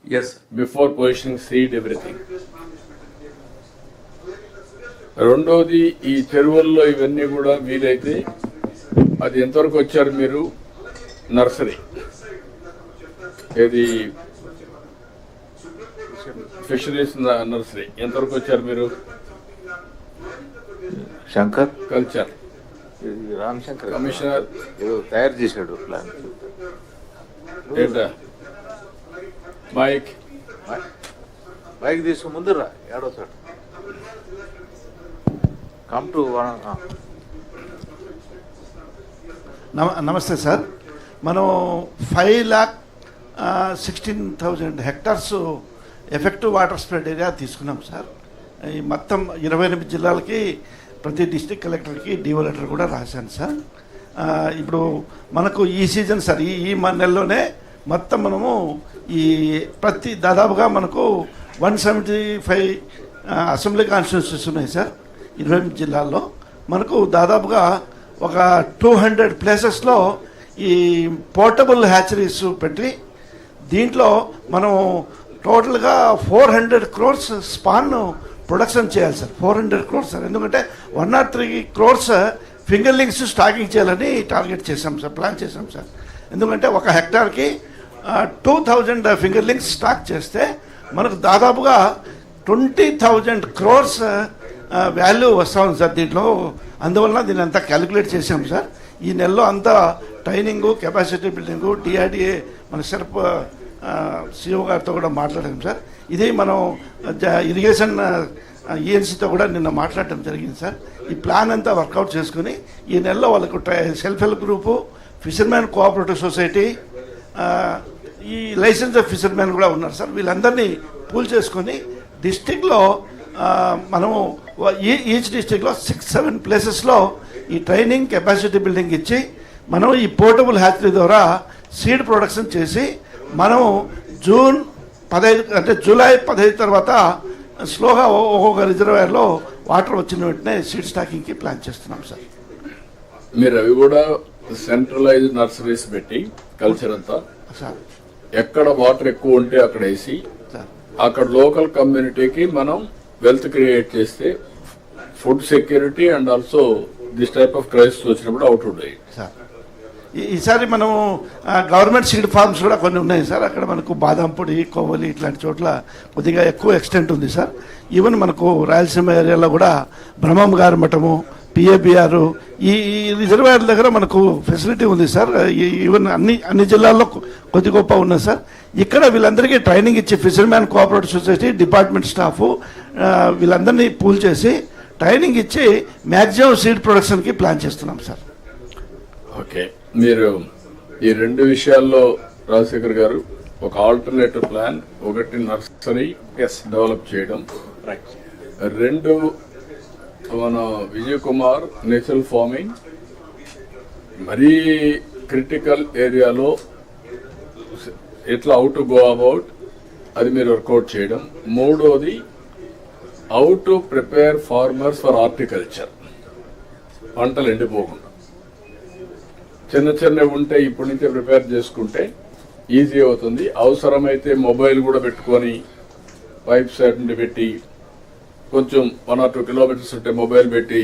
Yes, before positioning seed everything. రెండోది ఈ చెరువుల్లో ఇవన్నీ కూడా వీలైతే అది ఎంతవరకు వచ్చారు మీరు? నర్సరీ ఏది ఫిషరీస్ నర్సరీ ఎంతవరకు వచ్చారు మీరు? శంకర్ కల్చర్ రామ్ శంకర్ కమిషనర్ ఏదో తయారు చేశాడు ప్లాన్. ఏంటా మైక్ బైక్ తీసుకు ముందు రా ఏడో సార్ కమ్ టు నమస్తే సార్. మనం 5,16,000 hectares effective water spread area తీసుకున్నాం సార్. ఈ మొత్తం 28 జిల్లాలకి ప్రతి డిస్ట్రిక్ట్ కలెక్టర్కి డిఓ లెటర్ కూడా రాశాను సార్. ఇప్పుడు మనకు ఈ సీజన్ సార్ ఈ నెలలోనే మొత్తం మనము ఈ ప్రతి దాదాపుగా మనకు 175 అసెంబ్లీ కాన్స్టిట్యూన్సీస్ ఉన్నాయి సార్ 28 జిల్లాల్లో. మనకు దాదాపుగా ఒక 200 ప్లేసెస్లో ఈ పోర్టబుల్ హ్యాచరీస్ పెట్టి దీంట్లో మనం టోటల్గా 400 crores స్పాన్ ప్రొడక్షన్ చేయాలి సార్. 400 crores sir. ఎందుకంటే 103 crores ఫింగర్లింగ్స్ స్టాకింగ్ చేయాలని టార్గెట్ చేశాం సార్, ప్లాన్ చేశాం సార్. ఎందుకంటే ఒక హెక్టార్కి 2,000 ఫింగర్లింగ్స్ స్టాక్ చేస్తే మనకు దాదాపుగా 20,000 crores వాల్యూ వస్తూ ఉంది సార్ దీంట్లో. అందువల్ల దీన్ని అంతా క్యాలిక్యులేట్ చేశాం సార్. ఈ నెలలో అంతా ట్రైనింగు, కెపాసిటీ బిల్డింగు, డిఆర్డిఏ మన సెర్ప్ సిఓ గారితో కూడా మాట్లాడాం సార్. ఇది మనం ఇరిగేషన్ ఈఎన్సీతో కూడా నిన్న మాట్లాడటం జరిగింది సార్. ఈ ప్లాన్ అంతా వర్కౌట్ చేసుకుని ఈ నెలలో వాళ్ళకు self help group, fishermen cooperative society, ఈ లైసెన్స్ ఆఫ్ ఫిషర్మెన్ కూడా ఉన్నారు సార్. వీళ్ళందరినీ పూల్ చేసుకొని డిస్టిక్లో మనము ఈచ్ డిస్టిక్లో 6-7 ప్లేసెస్లో ఈ ట్రైనింగ్, కెపాసిటీ బిల్డింగ్ ఇచ్చి మనం ఈ పోర్టబుల్ హ్యాచరీ ద్వారా సీడ్ ప్రొడక్షన్ చేసి మనము జూన్ 15 అంటే జూలై 15 తర్వాత స్లోగా ఒక్కొక్క రిజర్వాయర్లో వాటర్ వచ్చిన వెంటనే సీడ్ స్టాకింగ్కి ప్లాన్ చేస్తున్నాం సార్. మీరు అవి కూడా సెంట్రలైజ్డ్ నర్సరీస్ పెట్టి కల్చర్ అంతా సార్ ఎక్కడ వాటర్ ఎక్కువ ఉంటే అక్కడ వేసి సార్ అక్కడ లోకల్ కమ్యూనిటీకి మనం వెల్త్ క్రియేట్ చేస్తే food security and also this type of crisis వచ్చినప్పుడు అవుట్ ఉంటాయి సార్. ఈసారి మనం గవర్నమెంట్ సీడ్ ఫార్మ్స్ కూడా కొన్ని ఉన్నాయి సార్. అక్కడ మనకు బాదం పొడి, కొవ్వలి ఇట్లాంటి చోట్ల కొద్దిగా ఎక్కువ ఎక్స్టెంట్ ఉంది సార్. ఈవెన్ మనకు రాయలసీమ ఏరియాలో కూడా బ్రహ్మం గారి మఠము, పిఏబిఆర్ ఈ రిజర్వాయర్ దగ్గర మనకు ఫెసిలిటీ ఉంది సార్. ఈవెన్ అన్ని జిల్లాల్లో కొద్ది గొప్ప ఉన్నాయి సార్. ఇక్కడ వీళ్ళందరికీ ట్రైనింగ్ ఇచ్చి fisherman cooperative society, department staff వీళ్ళందరినీ పూల్ చేసి ట్రైనింగ్ ఇచ్చి మ్యాక్సిమం సీడ్ ప్రొడక్షన్కి ప్లాన్ చేస్తున్నాం సార్. ఓకే, మీరు ఈ రెండు విషయాల్లో రాజశేఖర్ గారు ఒక ఆల్టర్నేటివ్ ప్లాన్, ఒకటి నర్సరీ డెవలప్ చేయడం, రెండు మన విజయ్ కుమార్ నేచురల్ ఫార్మింగ్ మరీ క్రిటికల్ ఏరియాలో ఎట్లా హౌ టు గో అబౌట్ అది మీరు వర్కౌట్ చేయడం, మూడోది how to prepare farmers for horticulture, పంటలు ఎండిపోకుండా చిన్నవి ఉంటే ఇప్పటి నుంచే ప్రిపేర్ చేసుకుంటే ఈజీ అవుతుంది. అవసరమైతే మొబైల్ కూడా పెట్టుకొని పైప్ సైడ్ నుండి పెట్టి కొంచెం 1 or 2 kilometers ఉంటే మొబైల్ పెట్టి